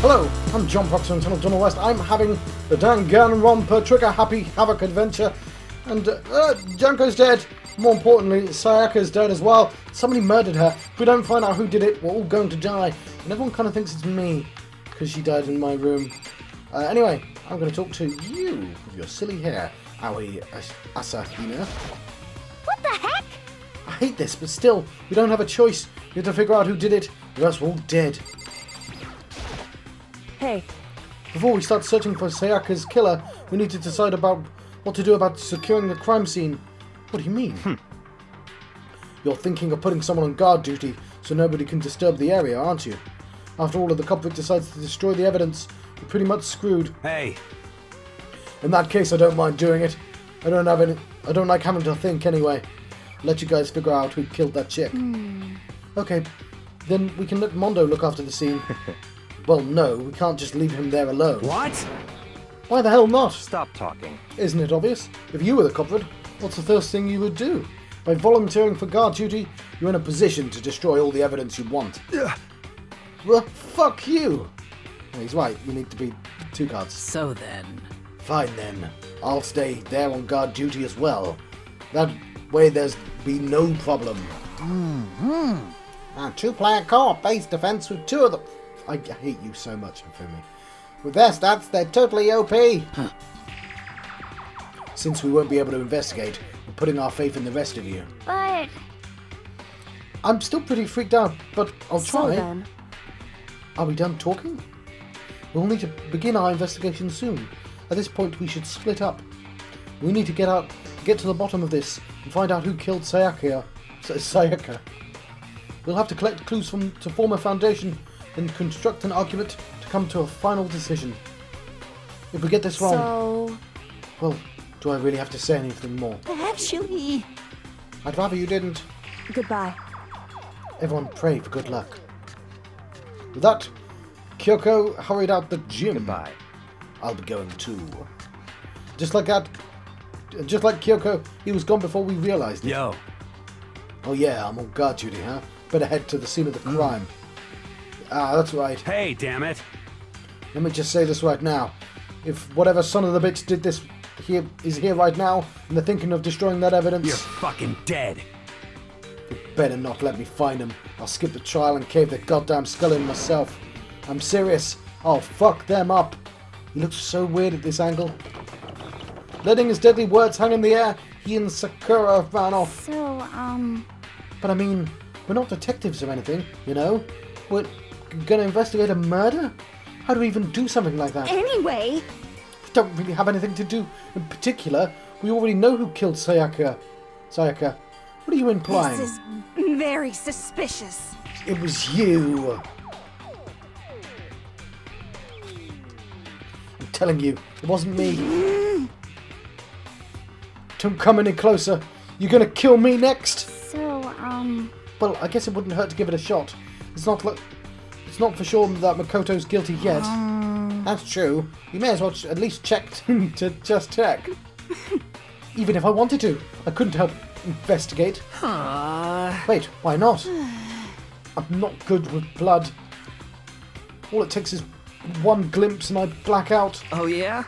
Hello, I'm John Proctor and Tunnel Tunnel West. I'm having the Danganronpa Trigger Happy Havoc adventure. And Junko's dead. More importantly, Sayaka's dead as well. Somebody murdered her. If we don't find out who did it, we're all going to die. And everyone kind of thinks it's me, because she died in my room. Anyway, I'm going to talk to you with your silly hair, Aoi Asahina. What the heck? I hate this, but still, we don't have a choice. We have to figure out who did it, or else we're all dead. Hey. Before we start searching for Sayaka's killer, we need to decide about what to do about securing the crime scene. What do you mean? You're thinking of putting someone on guard duty so nobody can disturb the area, aren't you? After all, if the culprit decides to destroy the evidence, we're pretty much screwed. Hey. In that case, I don't mind doing it. I don't like having to think anyway. Let you guys figure out who killed that chick. Okay, then we can let Mondo look after the scene. Well, no, we can't just leave him there alone. What? Why the hell not? Stop talking. Isn't it obvious? If you were the culprit, what's the first thing you would do? By volunteering for guard duty, you're in a position to destroy all the evidence you want. Well, fuck you! Oh, he's right, you need to be 2 guards. So then... Fine then, I'll stay there on guard duty as well. That way there's be no problem. A 2-player co-op base defense with 2 of them. I hate you so much, Infumi. With their stats, they're totally OP. Since we won't be able to investigate, we're putting our faith in the rest of you. But... I'm still pretty freaked out, but I'll try. So then... Are we done talking? We'll need to begin our investigation soon. At this point, we should split up. We need to get to the bottom of this and find out who killed Sayaka. We'll have to collect clues to form a foundation and construct an argument to come to a final decision. If we get this wrong... So... Well, do I really have to say anything more? Actually... I'd rather you didn't. Goodbye. Everyone pray for good luck. With that, Kyoko hurried out the gym. Goodbye. I'll be going too. Just like Kyoko, he was gone before we realized it. Yo. Oh yeah, I'm on guard duty, huh? Better head to the scene of the crime. Ah, that's right. Hey, damn it. Let me just say this right now. If whatever son of the bitch did this is here right now, and they're thinking of destroying that evidence... You're fucking dead. You better not let me find him. I'll skip the trial and cave their goddamn skull in myself. I'm serious. I'll fuck them up. He looks so weird at this angle. Letting his deadly words hang in the air, he and Sakura ran off. So, But I mean, we're not detectives or anything, you know? We're gonna investigate a murder? How do we even do something like that? anyway... We don't really have anything to do in particular. We already know who killed Sayaka. Sayaka, what are you implying? This is very suspicious. It was you. I'm telling you, it wasn't me. Don't come any closer. You're gonna kill me next. So, Well, I guess it wouldn't hurt to give it a shot. It's not for sure that Makoto's guilty yet. That's true. You may as well at least check to just check. Even if I wanted to, I couldn't help investigate. Wait, why not? I'm not good with blood. All it takes is one glimpse and I black out. Oh yeah?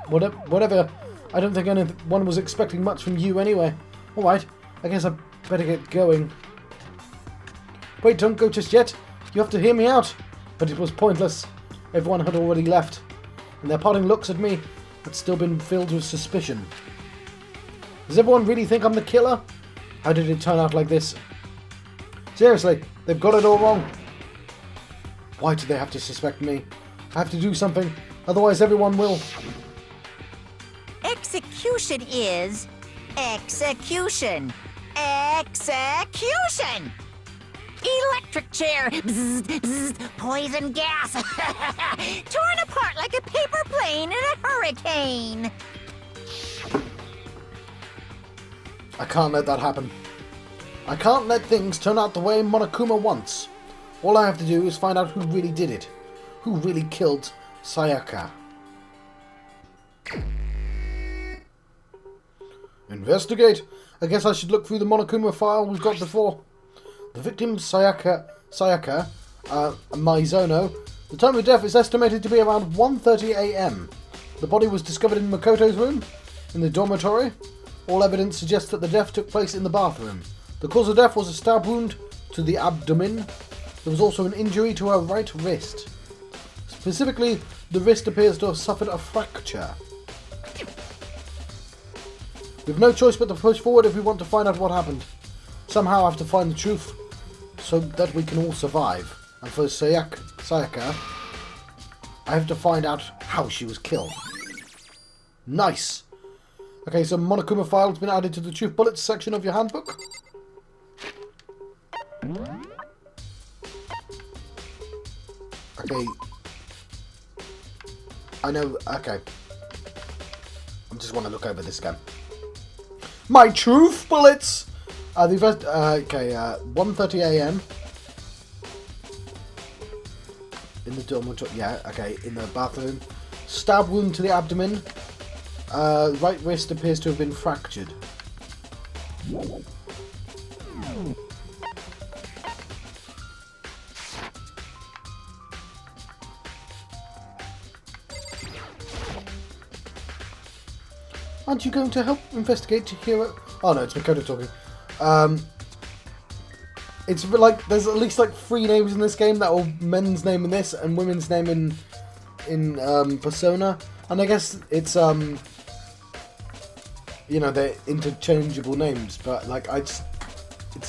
Whatever. I don't think anyone was expecting much from you anyway. Alright, I guess I better get going. Wait, don't go just yet. You have to hear me out. But it was pointless. Everyone had already left. And their parting looks at me had still been filled with suspicion. Does everyone really think I'm the killer? How did it turn out like this? Seriously, they've got it all wrong. Why do they have to suspect me? I have to do something, otherwise everyone will. Execution is execution. Execution! Electric chair. Bzz, bzz, poison gas. Torn apart like a paper plane in a hurricane. I can't let that happen. I can't let things turn out the way Monokuma wants. All I have to do is find out who really did it. Who really killed Sayaka. Investigate. I guess I should look through the Monokuma file we've got before. The victim, Sayaka Maizono, The time of death is estimated to be around 1:30 a.m. The body was discovered in Makoto's room, in the dormitory. All evidence suggests that the death took place in the bathroom. The cause of death was a stab wound to the abdomen. There was also an injury to her right wrist. Specifically, the wrist appears to have suffered a fracture. We have no choice but to push forward if we want to find out what happened. Somehow I have to find the truth so that we can all survive. And for Sayaka, I have to find out how she was killed. Nice! Okay, so Monokuma file has been added to the truth bullets section of your handbook. Okay. I know, okay. I just want to look over this again. My truth bullets! The first, 1:30 a.m. In the dormitory, yeah, okay, in the bathroom. Stab wound to the abdomen. Right wrist appears to have been fractured. Aren't you going to help investigate Hero? Oh no, it's Makoto talking. It's like there's at least like 3 names in this game that are men's name in this and women's name in Persona, and I guess it's you know, they're interchangeable names, but like it's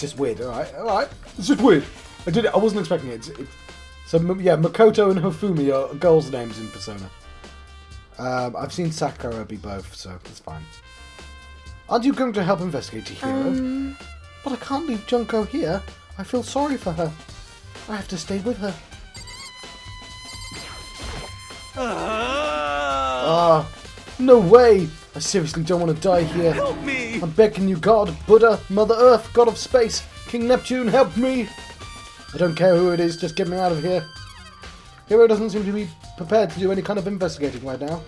just weird. All right, it's just weird. I wasn't expecting it. So yeah, Makoto and Hifumi are girls' names in Persona. I've seen Sakura be both, so it's fine. Aren't you going to help investigate Chihiro? But I can't leave Junko here. I feel sorry for her. I have to stay with her. No way! I seriously don't want to die here. Help me! I'm begging you, God, Buddha, Mother Earth, God of Space, King Neptune, help me! I don't care who it is, just get me out of here. Hiro doesn't seem to be prepared to do any kind of investigating right now.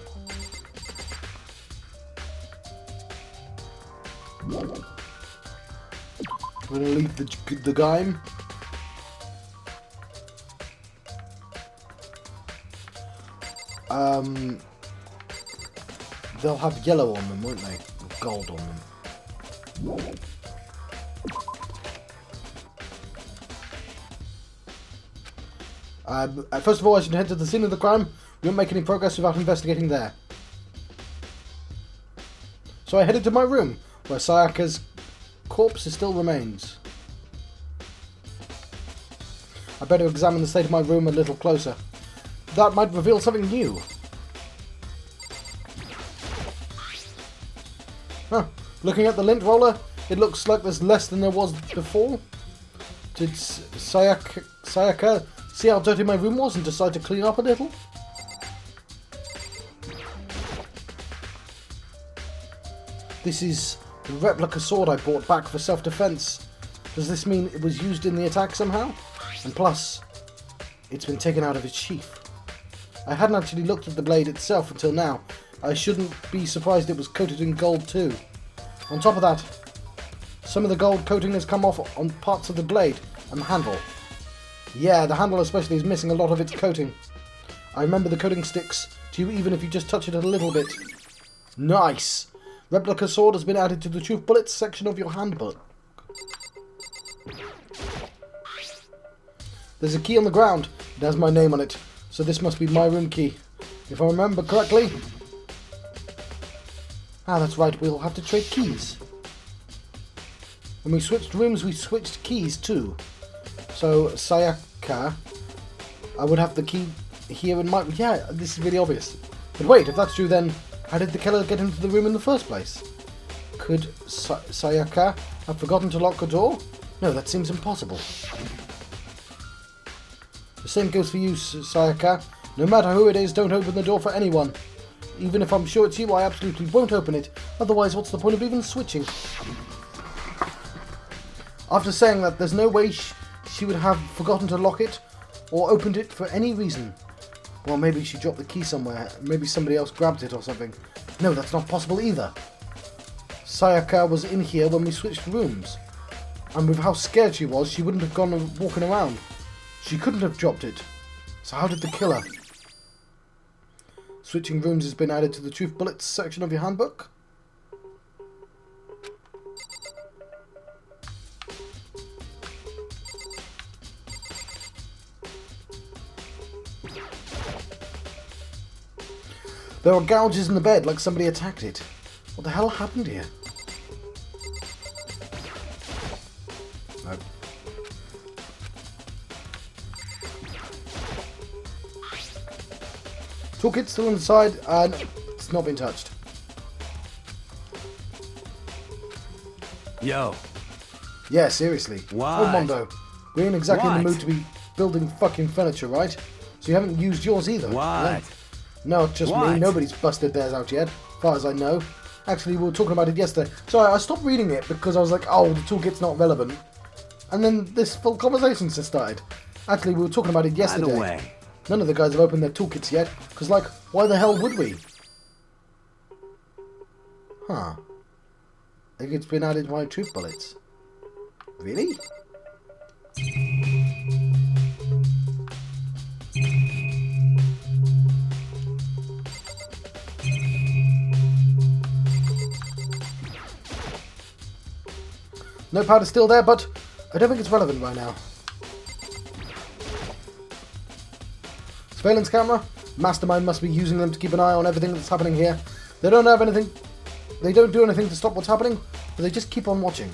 I'm going to leave the game. They'll have yellow on them, won't they? Or gold on them. First of all, I should head to the scene of the crime. We won't make any progress without investigating there. So I headed to my room, where Sayaka's corpse still remains. I better examine the state of my room a little closer. That might reveal something new. Huh. Looking at the lint roller, it looks like there's less than there was before. Did Sayaka see how dirty my room was and decide to clean up a little? This is the replica sword I bought back for self-defense. Does this mean it was used in the attack somehow? And plus, it's been taken out of its sheath. I hadn't actually looked at the blade itself until now. I shouldn't be surprised it was coated in gold too. On top of that, some of the gold coating has come off on parts of the blade and the handle. Yeah, the handle especially is missing a lot of its coating. I remember the coating sticks to you even if you just touch it a little bit. Nice! Replica sword has been added to the truth bullets section of your handbook. There's a key on the ground. It has my name on it, so this must be my room key. If I remember correctly... Ah, that's right, we'll have to trade keys. When we switched rooms, we switched keys too. So, Sayaka, I would have the key here in my... Yeah, this is really obvious. But wait, if that's true, then how did the killer get into the room in the first place? Could Sayaka have forgotten to lock the door? No, that seems impossible. The same goes for you, Sayaka. No matter who it is, don't open the door for anyone. Even if I'm sure it's you, I absolutely won't open it. Otherwise, what's the point of even switching? After saying that, there's no way she would have forgotten to lock it or opened it for any reason. Well, maybe she dropped the key somewhere. Maybe somebody else grabbed it or something. No, that's not possible either. Sayaka was in here when we switched rooms. And with how scared she was, she wouldn't have gone walking around. She couldn't have dropped it. So how did the killer? Switching rooms has been added to the truth bullets section of your handbook. There are gouges in the bed, like somebody attacked it. What the hell happened here? No. Toolkit's still inside, and it's not been touched. Yo. Yeah, seriously. Why? Oh, Mondo. We ain't exactly in the What? mood to be building fucking furniture, right? So you haven't used yours either. What? No, just me. What? Nobody's busted theirs out yet, as far as I know. Actually, we were talking about it yesterday. Sorry, I stopped reading it because I was like, oh, the toolkit's not relevant. And then this full conversation just started. Actually, we were talking about it yesterday. By the way, None of the guys have opened their toolkits yet, because, like, why the hell would we? Huh. I think it's been added to my truth bullets. Really? No powder's still there, but I don't think it's relevant right now. Surveillance camera? Mastermind must be using them to keep an eye on everything that's happening here. They don't have anything. They don't do anything to stop what's happening, but they just keep on watching.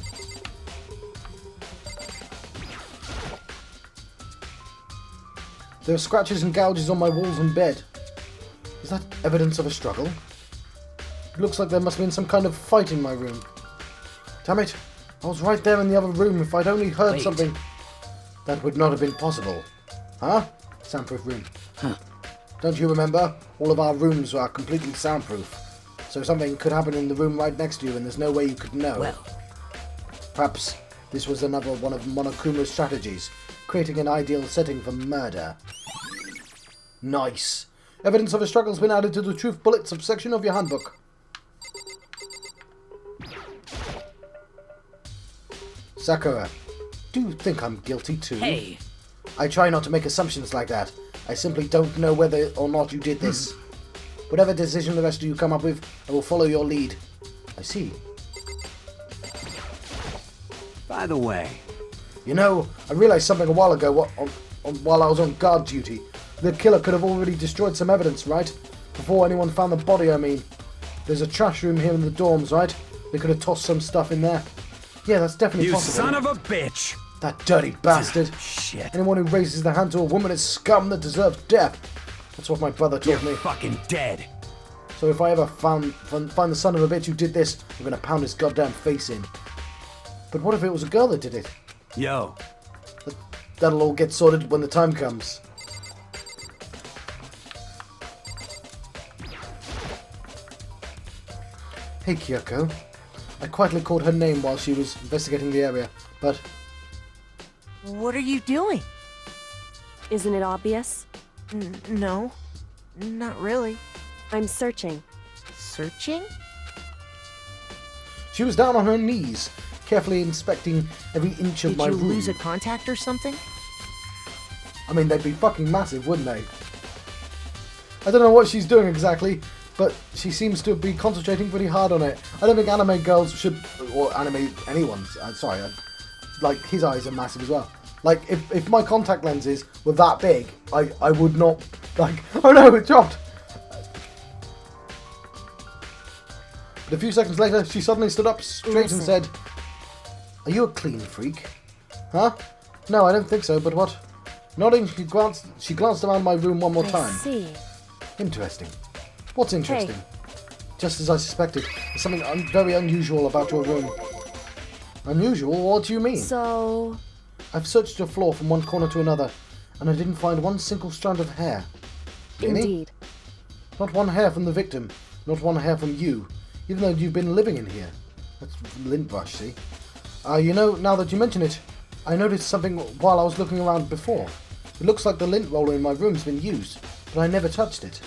There are scratches and gouges on my walls and bed. Is that evidence of a struggle? It looks like there must have been some kind of fight in my room. Damn it! I was right there in the other room. If I'd only heard something... That would not have been possible. Huh? Soundproof room. Huh. Don't you remember? All of our rooms are completely soundproof. So something could happen in the room right next to you and there's no way you could know. well, Perhaps this was another one of Monokuma's strategies, creating an ideal setting for murder. Nice. Evidence of a struggle's been added to the truth bullets subsection of your handbook. Sakura, do you think I'm guilty too? hey, I try not to make assumptions like that. I simply don't know whether or not you did this. Whatever decision the rest of you come up with, I will follow your lead. I see. by the way, You know, I realised something a while ago while I was on guard duty. The killer could have already destroyed some evidence, right? Before anyone found the body, I mean. There's a trash room here in the dorms, right? They could have tossed some stuff in there. Yeah, that's definitely you possible. son of a bitch! That dirty bastard. Shit. Anyone who raises their hand to a woman is scum that deserves death. That's what my brother You're taught me. fucking dead. So if I ever find the son of a bitch who did this, I'm gonna pound his goddamn face in. But what if it was a girl that did it? Yo, That'll all get sorted when the time comes. Hey Kyoko. I quietly called her name while she was investigating the area, but... What are you doing? Isn't it obvious? No, not really. I'm searching. Searching? She was down on her knees, carefully inspecting every inch of Did my you room. lose a contact or something? I mean, they'd be fucking massive, wouldn't they? I don't know what she's doing exactly, but she seems to be concentrating pretty hard on it. I don't think anime girls should, or anime anyone's, like, his eyes are massive as well. Like, if my contact lenses were that big, I would not, like, oh no, it dropped! But a few seconds later, she suddenly stood up straight and said, "Are you a clean freak?" Huh? No, I don't think so, but what? Nodding, she glanced around my room one more I time. see. Interesting. What's interesting? Just as I suspected, there's something very unusual about your room. Unusual? What do you mean? So... I've searched your floor from one corner to another, and I didn't find one single strand of hair. Any? Indeed. Not one hair from the victim, not one hair from you, even though you've been living in here. That's lint brush, see? You know, now that you mention it, I noticed something while I was looking around before. It looks like the lint roller in my room's been used, but I never touched it.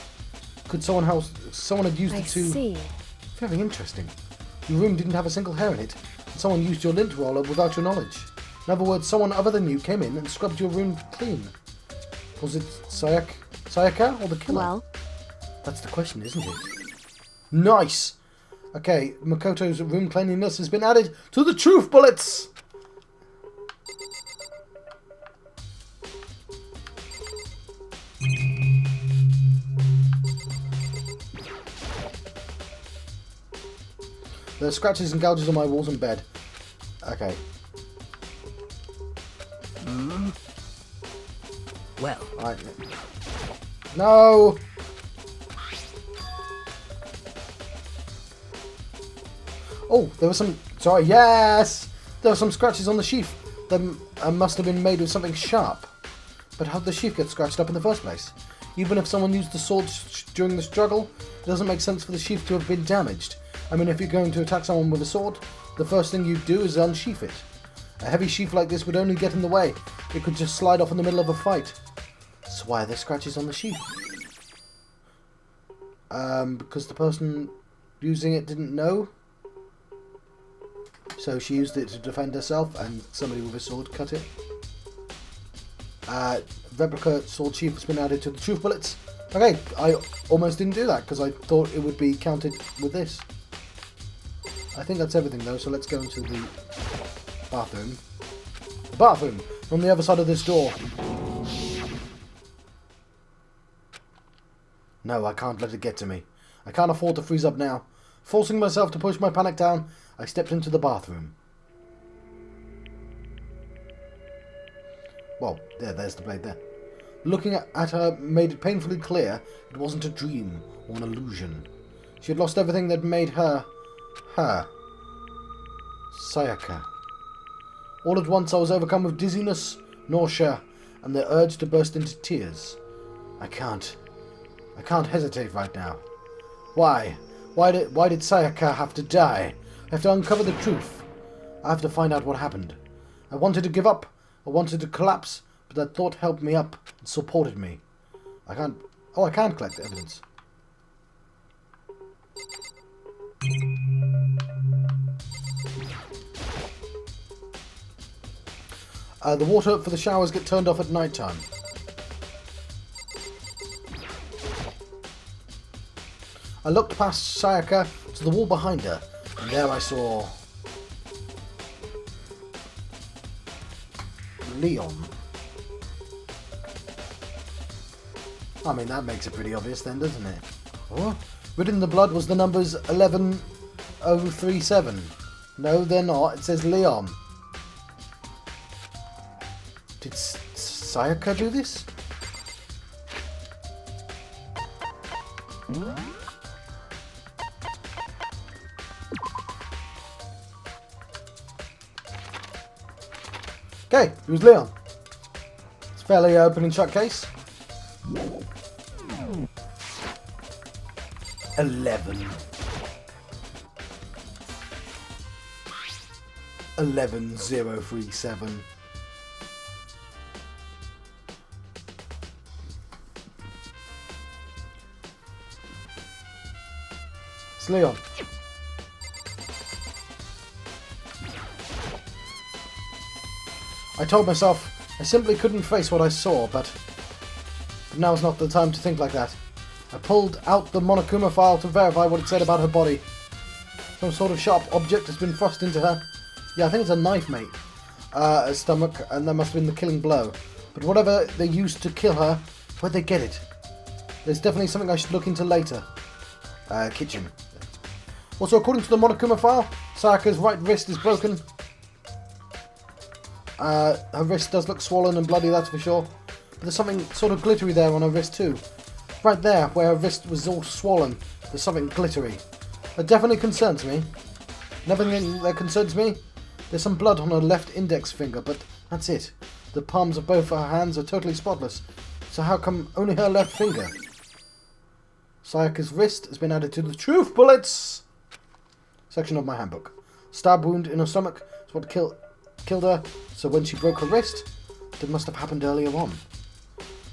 Could someone had used I it to... see. Very interesting. Your room didn't have a single hair in it, and someone used your lint roller without your knowledge. In other words, someone other than you came in and scrubbed your room clean. Was it Sayaka or the killer? Well, That's the question, isn't it? Nice! Okay, Makoto's room cleanliness has been added to the truth bullets! There are scratches and gouges on my walls and bed. Okay. Well, Right. No! Oh, there was some... Sorry, yes! There were some scratches on the sheath. They must have been made with something sharp. But how did the sheath get scratched up in the first place? Even if someone used the sword during the struggle, it doesn't make sense for the sheath to have been damaged. I mean, if you're going to attack someone with a sword, the first thing you'd do is unsheath it. A heavy sheath like this would only get in the way. It could just slide off in the middle of a fight. So why are there scratches on the sheath? Because the person using it didn't know. So she used it to defend herself and somebody with a sword cut it. Replica sword sheath has been added to the truth bullets. Okay, I almost didn't do that because I thought it would be counted with this. I think that's everything though, so let's go into the bathroom. The bathroom! On the other side of this door. No, I can't let it get to me. I can't afford to freeze up now. Forcing myself to push my panic down, I stepped into the bathroom. Well, there's the blade there. Looking at her made it painfully clear it wasn't a dream or an illusion. She had lost everything that made her... Sayaka. All at once I was overcome with dizziness, nausea, and the urge to burst into tears. I can't hesitate right now. Why? Why did Sayaka have to die? I have to uncover the truth. I have to find out what happened. I wanted to give up. I wanted to collapse, but that thought helped me up and supported me. I can't collect evidence. The water for the showers get turned off at night time. I looked past Sayaka to the wall behind her, and there I saw... Leon. I mean, that makes it pretty obvious then, doesn't it? Oh, written in the blood was the numbers 11037. No, they're not. It says Leon. Did Sayaka do this? Okay, it was Leon. It's a fairly open and shut case. 11. 11037. It's Leon. I told myself I simply couldn't face what I saw, but now's not the time to think like that. I pulled out the Monokuma file to verify what it said about her body. Some sort of sharp object has been thrust into her. Yeah, I think it's a knife, mate. Her stomach, and that must have been the killing blow. But whatever they used to kill her, where'd they get it? There's definitely something I should look into later. Kitchen. Also, according to the Monokuma file, Sayaka's right wrist is broken. Her wrist does look swollen and bloody, that's for sure. But there's something sort of glittery there on her wrist too. Right there, where her wrist was all swollen, there's something glittery. That definitely concerns me. Another thing that concerns me, there's some blood on her left index finger, but that's it. The palms of both her hands are totally spotless. So how come only her left finger? Sayaka's wrist has been added to the truth bullets section of my handbook. Stab wound in her stomach is what killed her, so when she broke her wrist, it must have happened earlier on.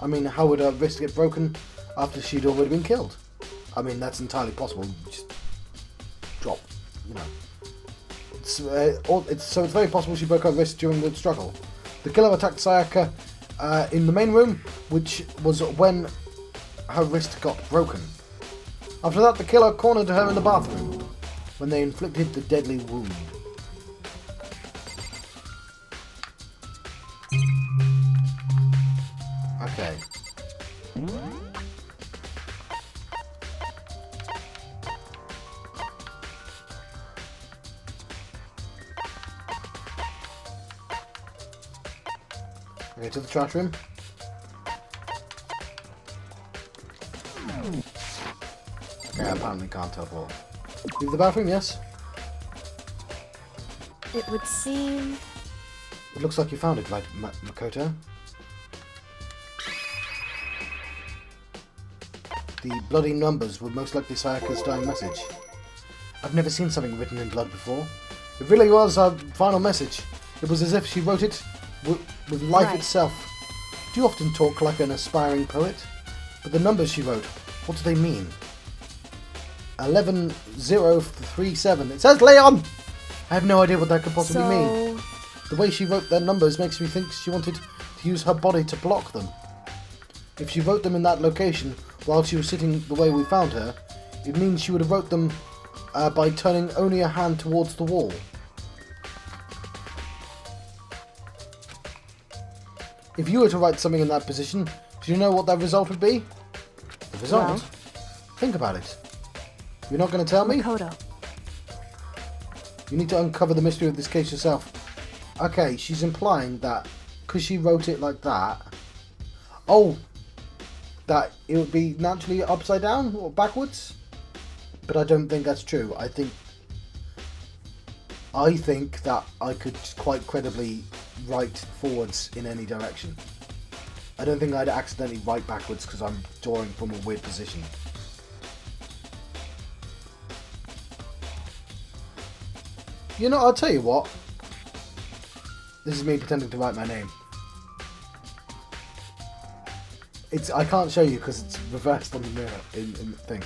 I mean, how would her wrist get broken after she'd already been killed? I mean, that's entirely possible. Just drop, you know. So it's very possible she broke her wrist during the struggle. The killer attacked Sayaka in the main room, which was when her wrist got broken. After that, the killer cornered her in the bathroom when they inflicted the deadly wound. Okay. Okay, to the trash room. Okay, apparently can't teleport. Leave the bathroom, yes? It would seem... It looks like you found it, right, Makoto? The bloody numbers were most likely Sayaka's dying message. I've never seen something written in blood before. It really was our final message. It was as if she wrote it with life Right. itself. Do you often talk like an aspiring poet? But the numbers she wrote, what do they mean? 11037. It says Leon! I have no idea what that could possibly mean. The way she wrote their numbers makes me think she wanted to use her body to block them. If she wrote them in that location while she was sitting the way we found her, it means she would have wrote them by turning only a hand towards the wall. If you were to write something in that position, do you know what that result would be? The result? Well. Think about it. You're not going to tell me? Makoto. You need to uncover the mystery of this case yourself. Okay, she's implying that because she wrote it like that, that it would be naturally upside down or backwards. But I don't think that's true. I think that I could quite credibly write forwards in any direction. I don't think I'd accidentally write backwards because I'm drawing from a weird position. You know, I'll tell you what. This is me pretending to write my name. I can't show you because it's reversed on the mirror in the thing.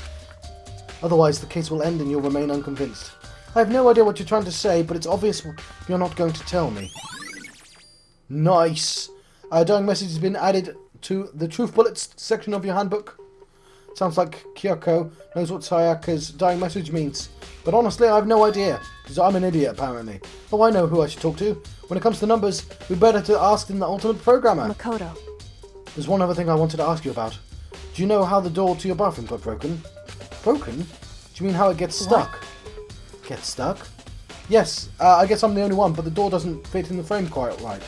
Otherwise, the case will end and you'll remain unconvinced. I have no idea what you're trying to say, but it's obvious you're not going to tell me. Nice. A dying message has been added to the Truth Bullets section of your handbook. Sounds like Kyoko knows what Sayaka's dying message means. But honestly, I have no idea, because I'm an idiot, apparently. Oh, I know who I should talk to. When it comes to numbers, we better to ask the ultimate programmer. Makoto. There's one other thing I wanted to ask you about. Do you know how the door to your bathroom got broken? Broken? Do you mean how it gets stuck? Gets stuck? Yes, I guess I'm the only one, but the door doesn't fit in the frame quite right.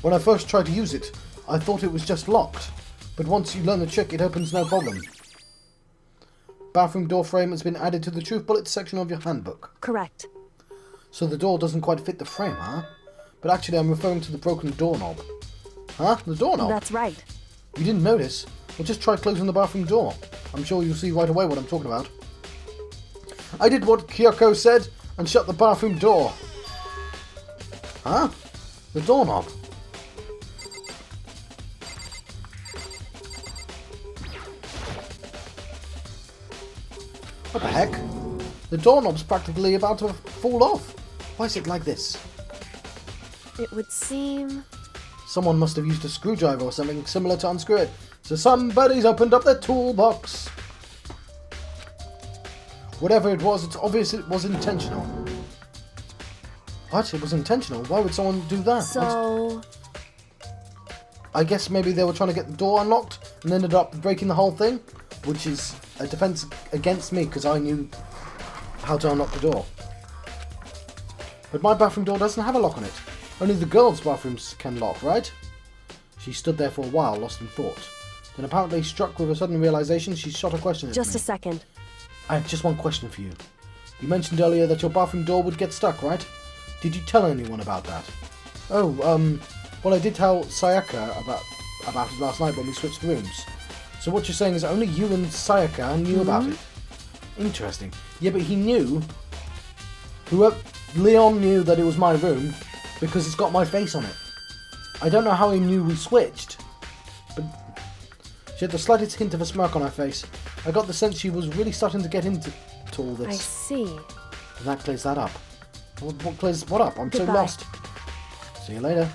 When I first tried to use it, I thought it was just locked. But once you learn the trick, it opens no problem. Bathroom door frame has been added to the Truth Bullets section of your handbook. Correct. So the door doesn't quite fit the frame, huh? But actually I'm referring to the broken doorknob. Huh? The doorknob? That's right. You didn't notice? Well, just try closing the bathroom door. I'm sure you'll see right away what I'm talking about. I did what Kyoko said and shut the bathroom door. Huh? The doorknob. What the heck? The doorknob's practically about to fall off. Why is it like this? It would seem... Someone must have used a screwdriver or something similar to unscrew it. So somebody's opened up their toolbox. Whatever it was, it's obvious it was intentional. What? It was intentional? Why would someone do that? So... I guess maybe they were trying to get the door unlocked and ended up breaking the whole thing, which is a defense against me because I knew how to unlock the door. But my bathroom door doesn't have a lock on it. Only the girls' bathrooms can lock, right? She stood there for a while, lost in thought. Then apparently struck with a sudden realization, she shot a question at me. Just a second. I have just one question for you. You mentioned earlier that your bathroom door would get stuck, right? Did you tell anyone about that? Oh, well I did tell Sayaka about it last night when we switched rooms. So what you're saying is only you and Sayaka knew about it. Interesting. Yeah, but he knew... Leon knew that it was my room because it's got my face on it. I don't know how he knew we switched, but she had the slightest hint of a smirk on her face. I got the sense she was really starting to get into all this. I see. And that clears that up. What clears what up? I'm Goodbye. so lost. See you later.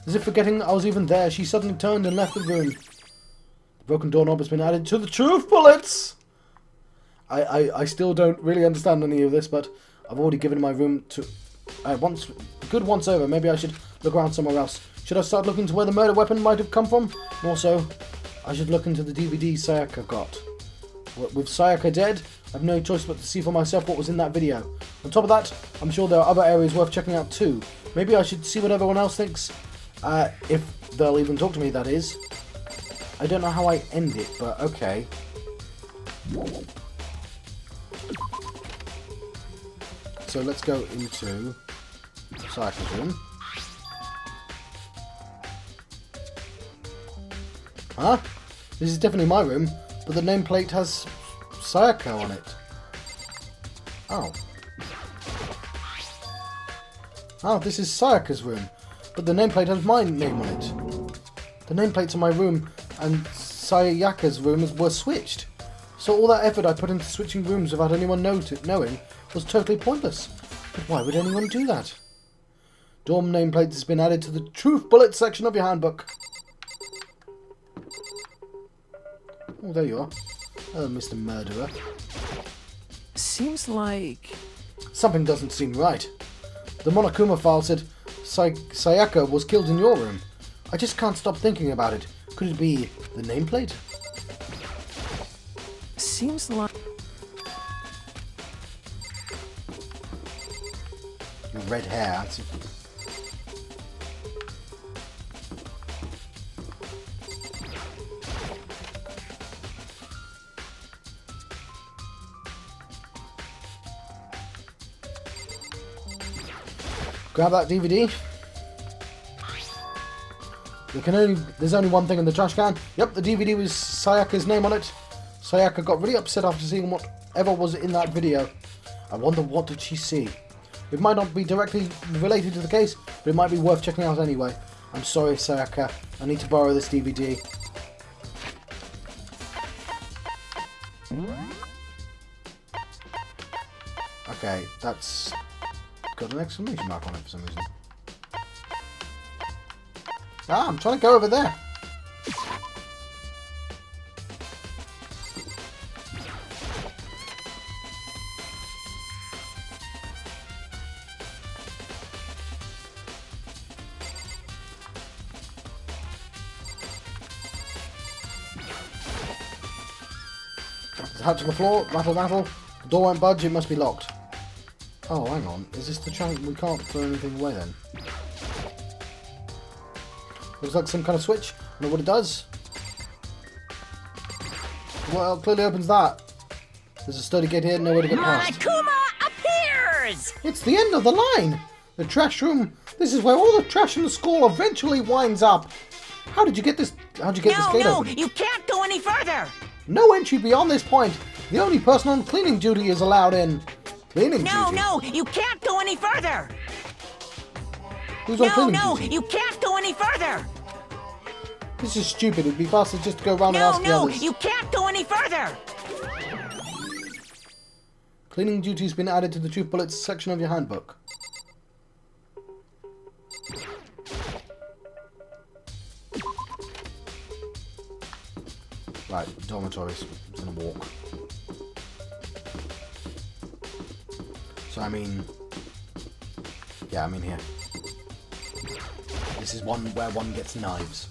As if forgetting I was even there, she suddenly turned and left the room. The broken doorknob has been added to the truth bullets! I still don't really understand any of this, but I've already given my room to... once over. Maybe I should look around somewhere else. Should I start looking to where the murder weapon might have come from? And also, I should look into the DVD Sayaka got. With Sayaka dead, I've no choice but to see for myself what was in that video. On top of that, I'm sure there are other areas worth checking out too. Maybe I should see what everyone else thinks. If they'll even talk to me, that is. I don't know how I end it, but okay. So let's go into Sayaka's room. Huh? This is definitely my room, but the nameplate has Sayaka on it. Oh. Oh, this is Sayaka's room, but the nameplate has my name on it. The nameplates in my room and Sayaka's room were switched. So all that effort I put into switching rooms without anyone knowing was totally pointless. But why would anyone do that? Dorm nameplate has been added to the Truth Bullet section of your handbook. Oh, there you are. Oh, Mr. Murderer. Seems like... Something doesn't seem right. The Monokuma file said Sayaka was killed in your room. I just can't stop thinking about it. Could it be the nameplate? Seems like... Your red hair. Grab that DVD. There's only one thing in the trash can. Yep, the DVD with Sayaka's name on it. Sayaka got really upset after seeing whatever was in that video. I wonder what did she see. It might not be directly related to the case, but it might be worth checking out anyway. I'm sorry, Sayaka. I need to borrow this DVD. Okay, that's got an exclamation mark on it for some reason. Ah, I'm trying to go over there. There's a hatch on the floor. Rattle, rattle. The door won't budge. It must be locked. Oh, hang on. Is this the chunk? We can't throw anything away then. Looks like some kind of switch. I don't know what it does. Well, clearly opens that. There's a sturdy gate here, nowhere to get past. Monokuma appears! It's the end of the line! The trash room. This is where all the trash in the school eventually winds up. How did you get this? How'd you get this gate open? No, you can't go any further! No entry beyond this point. The only person on cleaning duty is allowed in. Cleaning duty? No, you can't go any further! Who's on cleaning duty? You can't go any further! This is stupid. It'd be faster just to go around and ask the others. You can't go any further! Cleaning duty has been added to the Truth Bullets section of your handbook. Right, dormitories. I'm gonna walk. So I mean... Yeah, I mean here. This is one where one gets knives.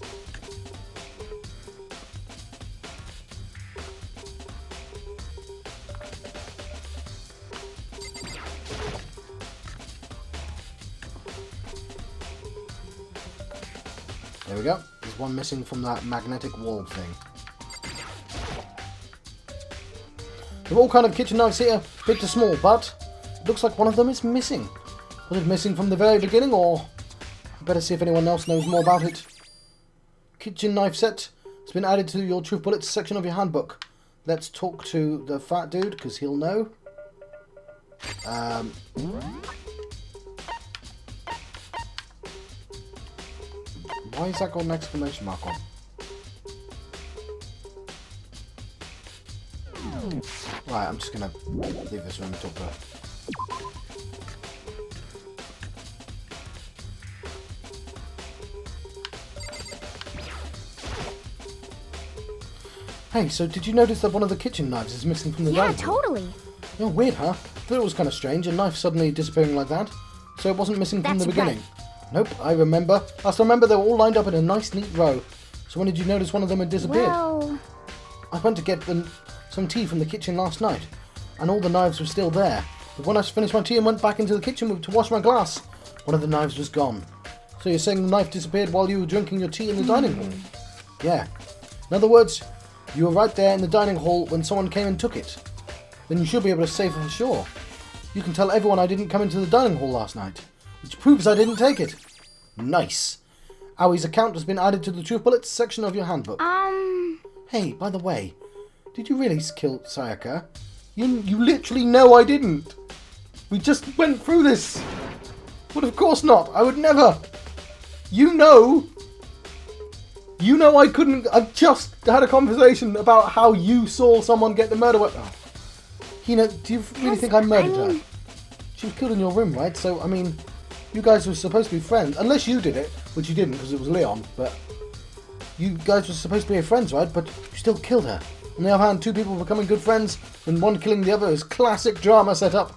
There we go. There's one missing from that magnetic wall thing. There are all kind of kitchen knives here, big to small, but it looks like one of them is missing. Was it missing from the very beginning, or... I better see if anyone else knows more about it. Kitchen knife set. It's been added to your Truth Bullets section of your handbook. Let's talk to the fat dude, because he'll know. Why has that got an exclamation mark on? Right, I'm just gonna leave this room and talk to her. Hey, so did you notice that one of the kitchen knives is missing from the Yeah, dining hall? totally. Oh, weird, huh? Thought it was kind of strange, a knife suddenly disappearing like that. So it wasn't missing from That's the beginning? right. Nope, I remember. Last I remember, they were all lined up in a nice, neat row. So when did you notice one of them had disappeared? Well, I went to get some tea from the kitchen last night, and all the knives were still there. But when I finished my tea and went back into the kitchen to wash my glass, one of the knives was gone. So you're saying the knife disappeared while you were drinking your tea in the dining hall? Yeah. In other words, you were right there in the dining hall when someone came and took it. Then you should be able to say for sure. You can tell everyone I didn't come into the dining hall last night, which proves I didn't take it. Nice. Aui's account has been added to the Truth Bullets section of your handbook. Hey, by the way, did you really kill Sayaka? You literally know I didn't. We just went through this. But of course not. I would never. You know I couldn't. I've just had a conversation about how you saw someone get the murder weapon. Oh. Hina, do you really think I murdered her? She was killed in your room, right? So, I mean, you guys were supposed to be friends. Unless you did it, which you didn't because it was Leon. But you guys were supposed to be friends, right? But you still killed her. On the other hand, two people becoming good friends and one killing the other is classic drama set up.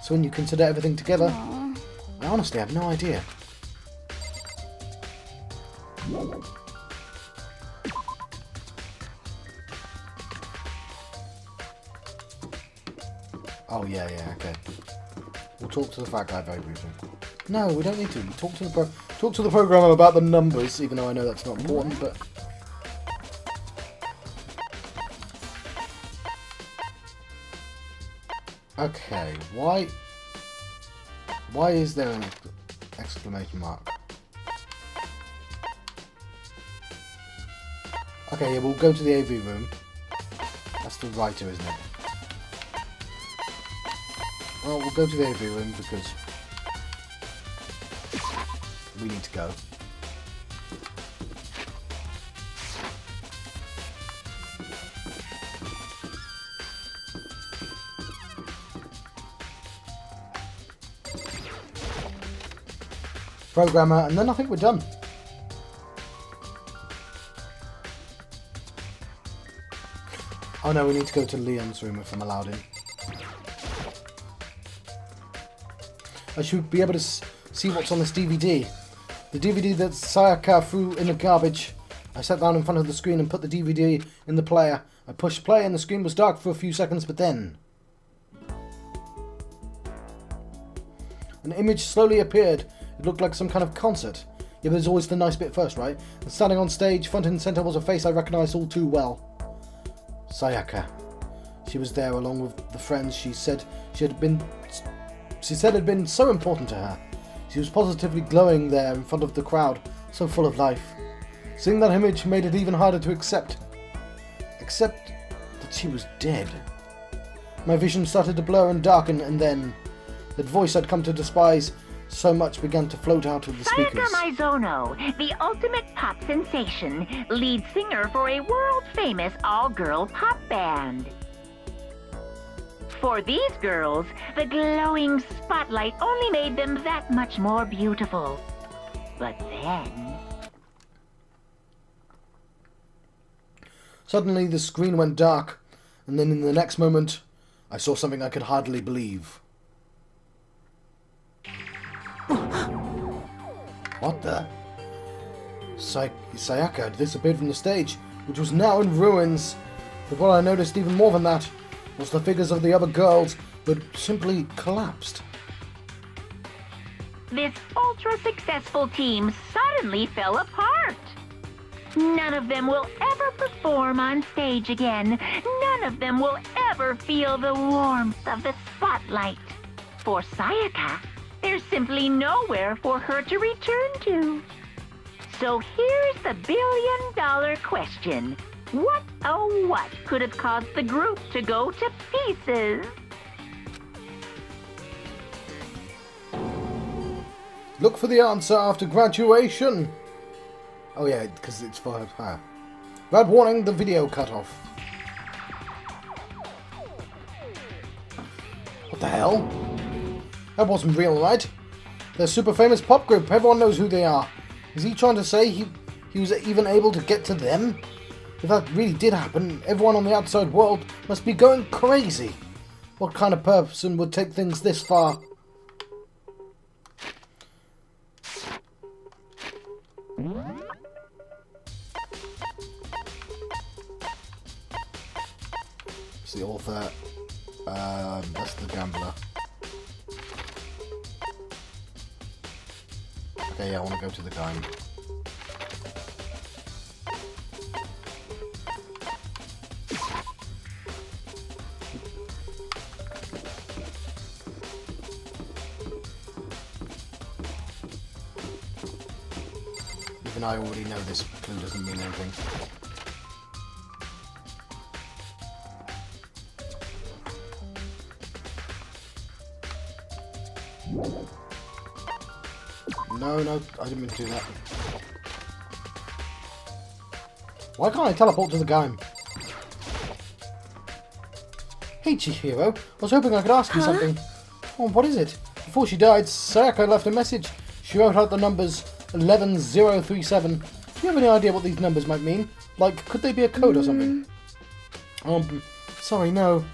So when you consider everything together, I honestly have no idea. Oh yeah, okay. We'll talk to the fat guy very briefly. No, we don't need to. Talk to the programmer about the numbers, even though I know that's not important, but... Okay, why is there an exclamation mark? Okay, yeah, we'll go to the AV room. That's the writer, isn't it? Well, we'll go to the AV room because we need to go. Programmer, and then I think we're done. Oh no, we need to go to Leon's room if I'm allowed in. I should be able to see what's on this DVD. The DVD that Sayaka threw in the garbage. I sat down in front of the screen and put the DVD in the player. I pushed play and the screen was dark for a few seconds, but then... an image slowly appeared. It looked like some kind of concert. Yeah, but there's always the nice bit first, right? And standing on stage, front and centre, was a face I recognised all too well. Sayaka. She was there along with the friends she said had been so important to her. She was positively glowing there in front of the crowd, so full of life. Seeing that image made it even harder to accept. Except that she was dead. My vision started to blur and darken, and then that voice I'd come to despise so much began to float out of the speakers. Sayaka Maizono, the ultimate pop sensation, lead singer for a world-famous all-girl pop band. For these girls, the glowing spotlight only made them that much more beautiful. But then... Suddenly the screen went dark, and then in the next moment, I saw something I could hardly believe. What the? Sayaka had disappeared from the stage, which was now in ruins. But what I noticed even more than that was the figures of the other girls had simply collapsed. This ultra-successful team suddenly fell apart. None of them will ever perform on stage again. None of them will ever feel the warmth of the spotlight. For Sayaka, there's simply nowhere for her to return to. So here's the billion-dollar question. What, oh what, could have caused the group to go to pieces? Look for the answer after graduation. Oh yeah, because it's for her. Bad warning, the video cut off. What the hell? That wasn't real, right? They're a super famous pop group. Everyone knows who they are. Is he trying to say he was even able to get to them? If that really did happen, everyone on the outside world must be going crazy. What kind of person would take things this far? It's the author. That's the gambler. Okay, yeah, I want to go to the guy. Even I already know this clue doesn't mean anything. No, I didn't mean to do that. Why can't I teleport to the game? Hey, Chihiro. I was hoping I could ask you something. Oh, what is it? Before she died, Sayaka left a message. She wrote out the numbers 11037. Do you have any idea what these numbers might mean? Like, could they be a code or something? Sorry, no.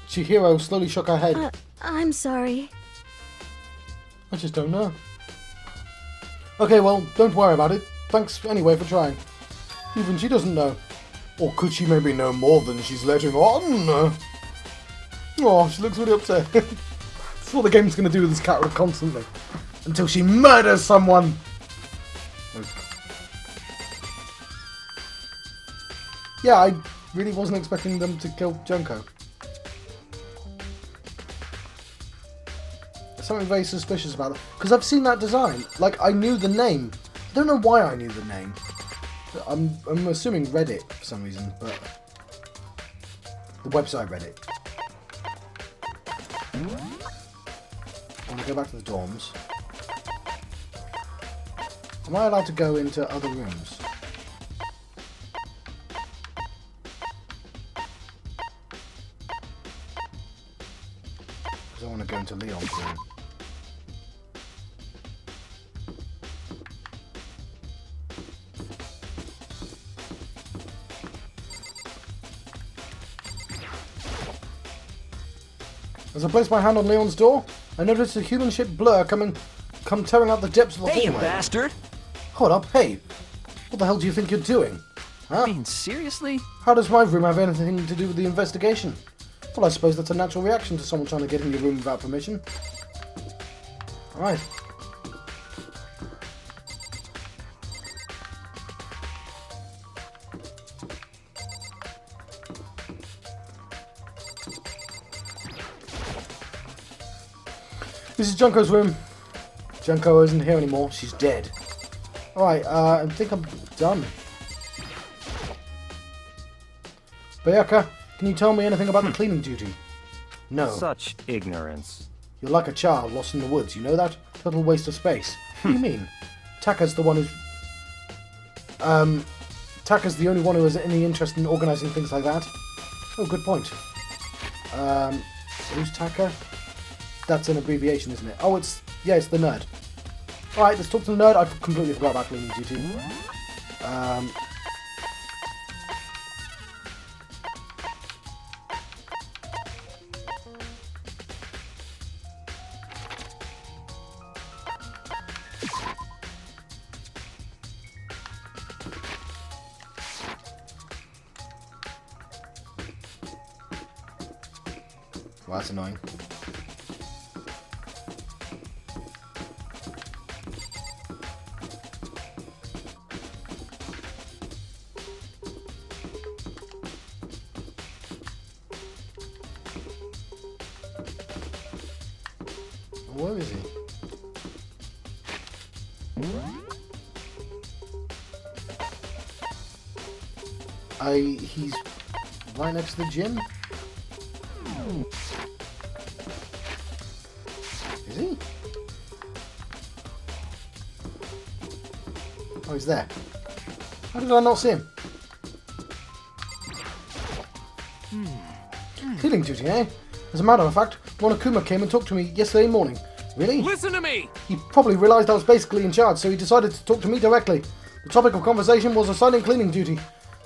Chihiro slowly shook her head. I'm sorry. I just don't know. Okay, well, don't worry about it. Thanks anyway for trying. Even she doesn't know. Or could she maybe know more than she's letting on? Oh, she looks really upset. That's what the game's going to do with this character constantly. Until she murders someone! Yeah, I really wasn't expecting them to kill Junko. There's something very suspicious about it. Because I've seen that design. Like, I knew the name. I don't know why I knew the name. I'm assuming Reddit for some reason, but... the website Reddit. I want to go back to the dorms. Am I allowed to go into other rooms? Because I want to go into Leon's room. As I place my hand on Leon's door, I noticed a human-shaped blur come tearing out the depths of the Hey, you hallway. bastard! Hold up, hey! What the hell do you think you're doing? Huh? I mean, seriously? How does my room have anything to do with the investigation? Well, I suppose that's a natural reaction to someone trying to get in your room without permission. Alright. This is Junko's room. Junko isn't here anymore. She's dead. Alright, I think I'm done. Bayaka, can you tell me anything about the cleaning duty? No. Such ignorance. You're like a child lost in the woods, you know that? Total waste of space. What do you mean? Taka's the one who's... Taka's the only one who has any interest in organising things like that. Oh, good point. Who's Taka? That's an abbreviation, isn't it? Oh, it's the nerd. Alright, let's talk to the nerd. I completely forgot about cleaning duty. Well, that's annoying. Where is he? He's right next to the gym? Is he? Oh, he's there. How did I not see him? Cleaning duty, eh? As a matter of fact, Monokuma came and talked to me yesterday morning. Really? Listen to me! He probably realised I was basically in charge, so he decided to talk to me directly. The topic of conversation was assigning cleaning duty.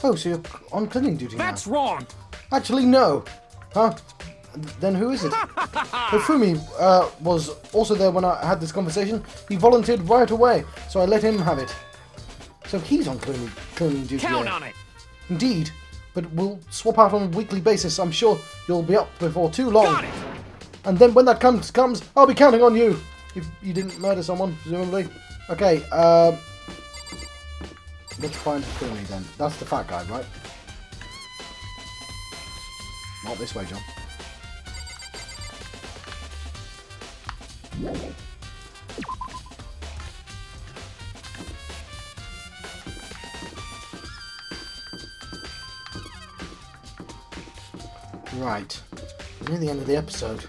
Oh, so you're on cleaning duty now? That's wrong. Actually, no. Huh? Then who is it? Hifumi was also there when I had this conversation. He volunteered right away, so I let him have it. So he's on cleaning duty. Count on it. Indeed. But we'll swap out on a weekly basis. I'm sure you'll be up before too long. Got it. And then when that comes, I'll be counting on you. If you didn't murder someone, presumably. Okay, let's find Hifumi then. That's the fat guy, right? Not this way, John. Right. Near the end of the episode.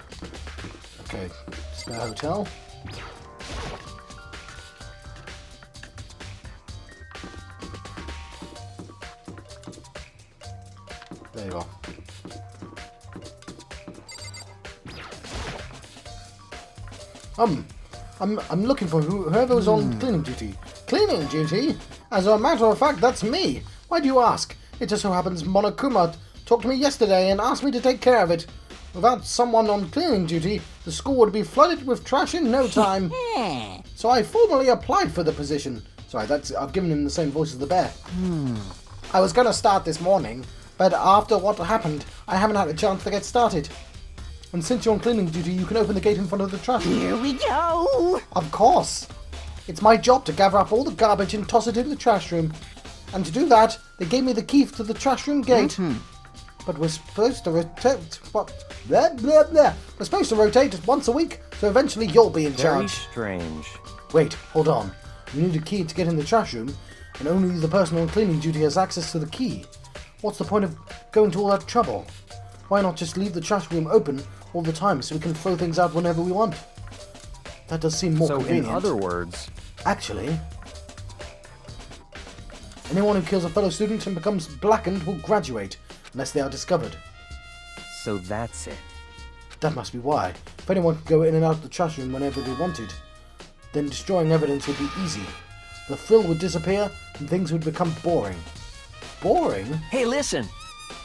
Okay. Spare hotel. There you are. I'm looking for whoever was on cleaning duty. Cleaning duty? As a matter of fact, that's me. Why do you ask? It just so happens Monokuma talked to me yesterday and asked me to take care of it. Without someone on cleaning duty, the school would be flooded with trash in no time. So I formally applied for the position. Sorry, I've given him the same voice as the bear. I was going to start this morning, but after what happened, I haven't had a chance to get started. And since you're on cleaning duty, you can open the gate in front of the trash room. Here we go! Of course. It's my job to gather up all the garbage and toss it in the trash room. And to do that, they gave me the key to the trash room gate. But we're supposed to rotate... What? Blah, blah, blah. We're supposed to rotate it once a week, so eventually you'll be in Very charge. strange. Wait, hold on. You need a key to get in the trash room, and only the person on cleaning duty has access to the key. What's the point of going to all that trouble? Why not just leave the trash room open all the time so we can throw things out whenever we want? That does seem more So convenient. in other words, Actually, anyone who kills a fellow student and becomes blackened will graduate, unless they are discovered. so that's it. That must be why. If anyone could go in and out of the trash room whenever they wanted, then destroying evidence would be easy. The thrill would disappear, and things would become boring. Boring? Hey, listen.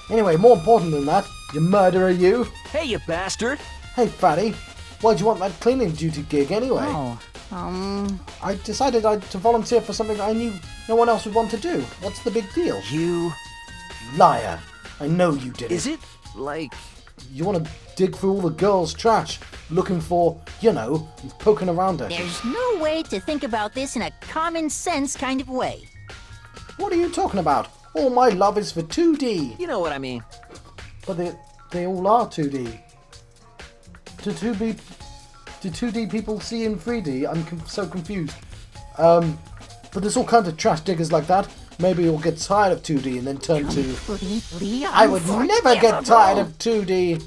Anyway, more important than that, you murderer you! Hey, you bastard. Hey, fatty, why'd you want that cleaning duty gig anyway? Oh, I decided to volunteer for something I knew no one else would want to do. What's the big deal? You... Liar. I know you did it. Is it, like... You want to dig through all the girls' trash, looking for, you know, poking around it. there's no way to think about this in a common sense kind of way. What are you talking about? All my love is for 2D. You know what I mean. But they all are 2D. Do 2D people see in 3D? I'm so confused. But there's all kinds of trash diggers like that. Maybe you'll get tired of 2D and then turn to... Completely I would never get unforgivable. tired of 2D.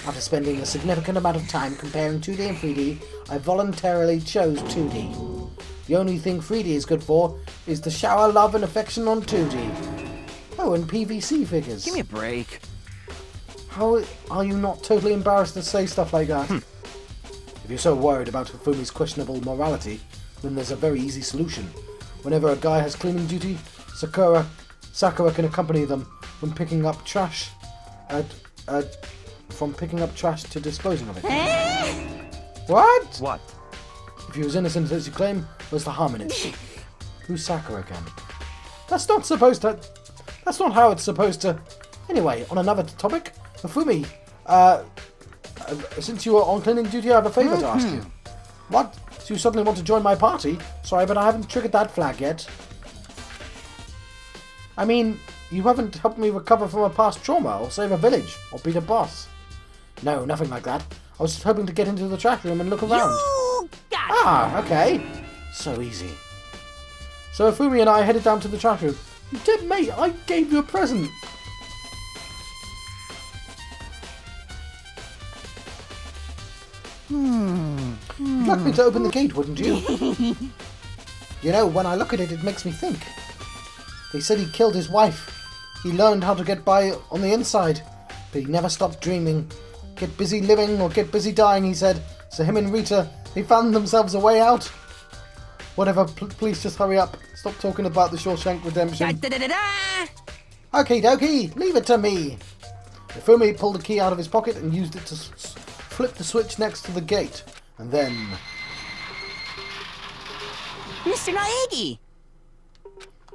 After spending a significant amount of time comparing 2D and 3D, I voluntarily chose 2D. The only thing 3D is good for is to shower love and affection on 2D. Oh, and PVC figures. Give me a break. How are you not totally embarrassed to say stuff like that? If you're so worried about Hifumi's questionable morality, then there's a very easy solution. Whenever a guy has cleaning duty, Sakura can accompany them when picking up trash, from picking up trash to disposing of it. What? What? If you're as innocent as you claim, where's the harm in it? Who's Sakura again? That's not how it's supposed to... Anyway, on another topic, Hifumi, since you are on cleaning duty, I have a favour to ask you. What? So you suddenly want to join my party? Sorry, but I haven't triggered that flag yet. I mean, you haven't helped me recover from a past trauma, or save a village, or beat a boss. No, nothing like that. I was just hoping to get into the trash room and look around. You got it. Ah, okay. So easy. So Hifumi and I headed down to the trash room. You did, mate. I gave you a present. You'd like me to open the gate, wouldn't you? You know, when I look at it, it makes me think. They said he killed his wife. He learned how to get by on the inside, but he never stopped dreaming. Get busy living or get busy dying, he said. So him and Rita, they found themselves a way out. Whatever, please just hurry up. Stop talking about the Shawshank Redemption. Da-da-da-da! Okie dokie, leave it to me. Ifumi pulled the key out of his pocket and used it to flip the switch next to the gate. And then... Mr. Naegi!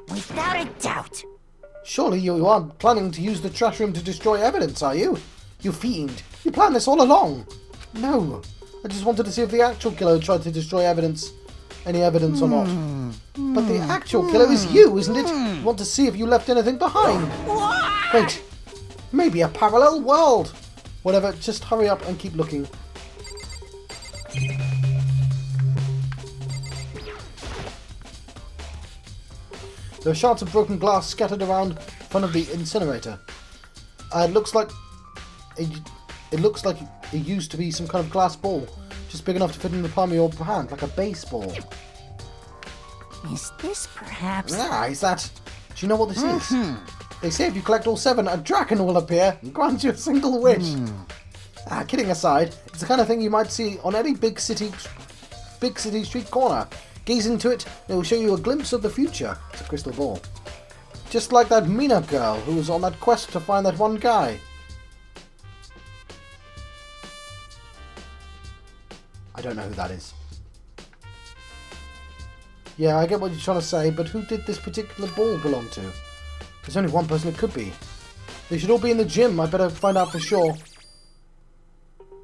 Without a doubt. Surely you aren't planning to use the trash room to destroy evidence, are you? You fiend. You planned this all along. No. I just wanted to see if the actual killer tried to destroy evidence. Any evidence or not. But the actual killer is you, isn't it? You want to see if you left anything behind. Wait. Maybe a parallel world. Whatever, just hurry up and keep looking. There are shards of broken glass scattered around in front of the incinerator. It looks like it used to be some kind of glass ball, just big enough to fit in the palm of your hand, like a baseball. Is this perhaps... Ah, is that... Do you know what this is? They say if you collect all 7, a dragon will appear and grant you a single wish. Kidding aside, it's the kind of thing you might see on any big city street corner. Gaze into it, and it will show you a glimpse of the future. It's a crystal ball. Just like that Mina girl who was on that quest to find that one guy. I don't know who that is. Yeah, I get what you're trying to say, but who did this particular ball belong to? There's only one person it could be. They should all be in the gym. I better find out for sure.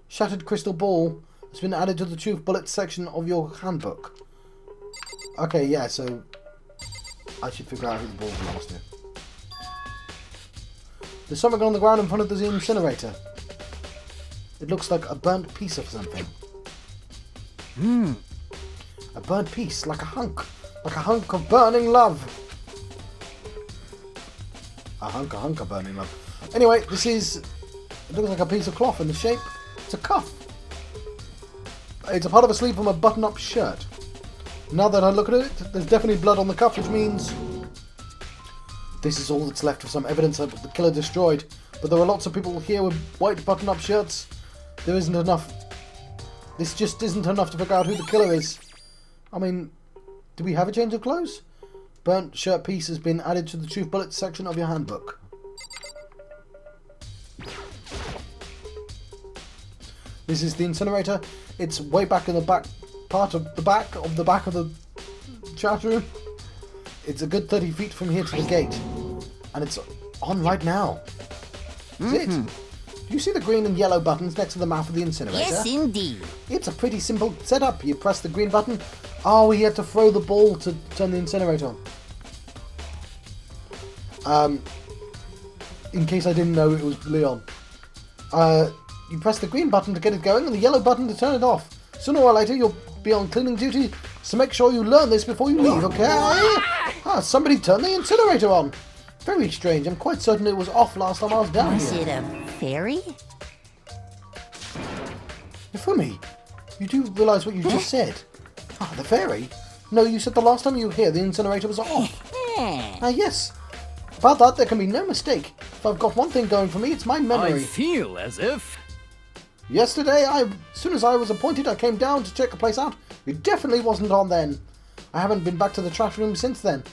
Shattered crystal ball has been added to the truth bullet section of your handbook. Okay, yeah, so I should figure out who the ball belongs to. There's something on the ground in front of the incinerator. It looks like a burnt piece of something. A burnt piece, like a hunk of burning love. A hunk of burning love. Anyway, this is, it looks like a piece of cloth in the shape. It's a cuff. It's a part of a sleeve from a button-up shirt. Now that I look at it, there's definitely blood on the cuff, which means this is all that's left of some evidence that the killer destroyed. But there are lots of people here with white button-up shirts. There isn't enough. This just isn't enough to figure out who the killer is. I mean, do we have a change of clothes? Burnt shirt piece has been added to the truth bullet section of your handbook. This is the incinerator. It's way back in the back part of the back of the chat room. It's a good 30 feet from here to the gate. And it's on right now. Is it? Do you see the green and yellow buttons next to the mouth of the incinerator? Yes, indeed. It's a pretty simple setup. You press the green button. Oh, he had to throw the ball to turn the incinerator on. In case I didn't know it was Leon. You press the green button to get it going and the yellow button to turn it off. Sooner or later you'll be on cleaning duty, so make sure you learn this before you leave, okay? Somebody turned the incinerator on. Very strange. I'm quite certain it was off last time I was down Was here. it a fairy? Ifumi, you do realise what you just said? The fairy? No, you said the last time you were here the incinerator was off. Yes. About that there can be no mistake. If I've got one thing going for me, it's my memory. I feel as if... Yesterday, as soon as I was appointed, I came down to check the place out. It definitely wasn't on then. I haven't been back to the trash room since then.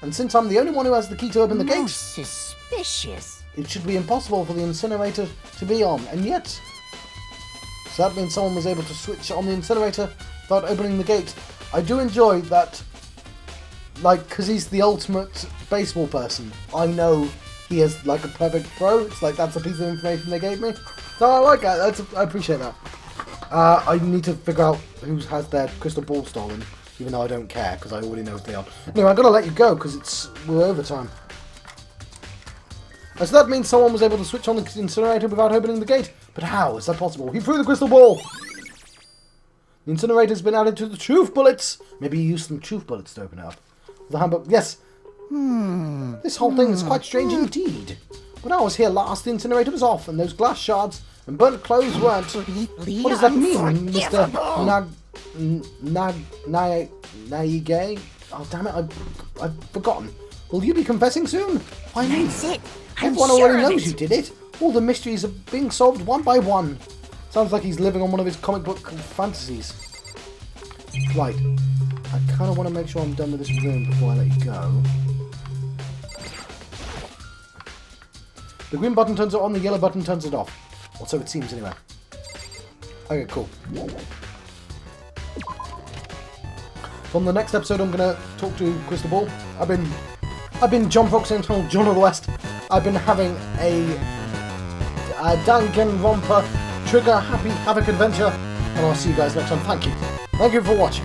And since I'm the only one who has the key to open the gate, Most suspicious. it should be impossible for the incinerator to be on. And yet... So that means someone was able to switch on the incinerator without opening the gate. I do enjoy that, like, because he's the ultimate baseball person. I know he has, like, a perfect throw. It's like, that's a piece of information they gave me. So I like that. I appreciate that. I need to figure out who has their crystal ball stolen, even though I don't care, because I already know who they are. Anyway, I'm going to let you go, because we're over time. So that means someone was able to switch on the incinerator without opening the gate. But how is that possible? He threw the crystal ball! The incinerator's been added to the truth bullets! Maybe he used some truth bullets to open it up. The handbook, yes. This whole thing is quite strange indeed. When I was here last, the incinerator was off, and those glass shards and burnt clothes weren't. What does that mean, Mr. Naige? Oh, damn it, I've forgotten. Will you be confessing soon? Why me? That's it. I'm Everyone sure already of knows it. you did it. All the mysteries are being solved one by one. Sounds like he's living on one of his comic book fantasies. Right. I kind of want to make sure I'm done with this room before I let you go. The green button turns it on, the yellow button turns it off. Or so it seems, anyway. Okay, cool. From the next episode, I'm gonna talk to Crystal Ball. I've been John Proxentinel, John of the West. I've been having a Danganronpa Trigger Happy Havoc adventure, and I'll see you guys next time. Thank you. Thank you for watching.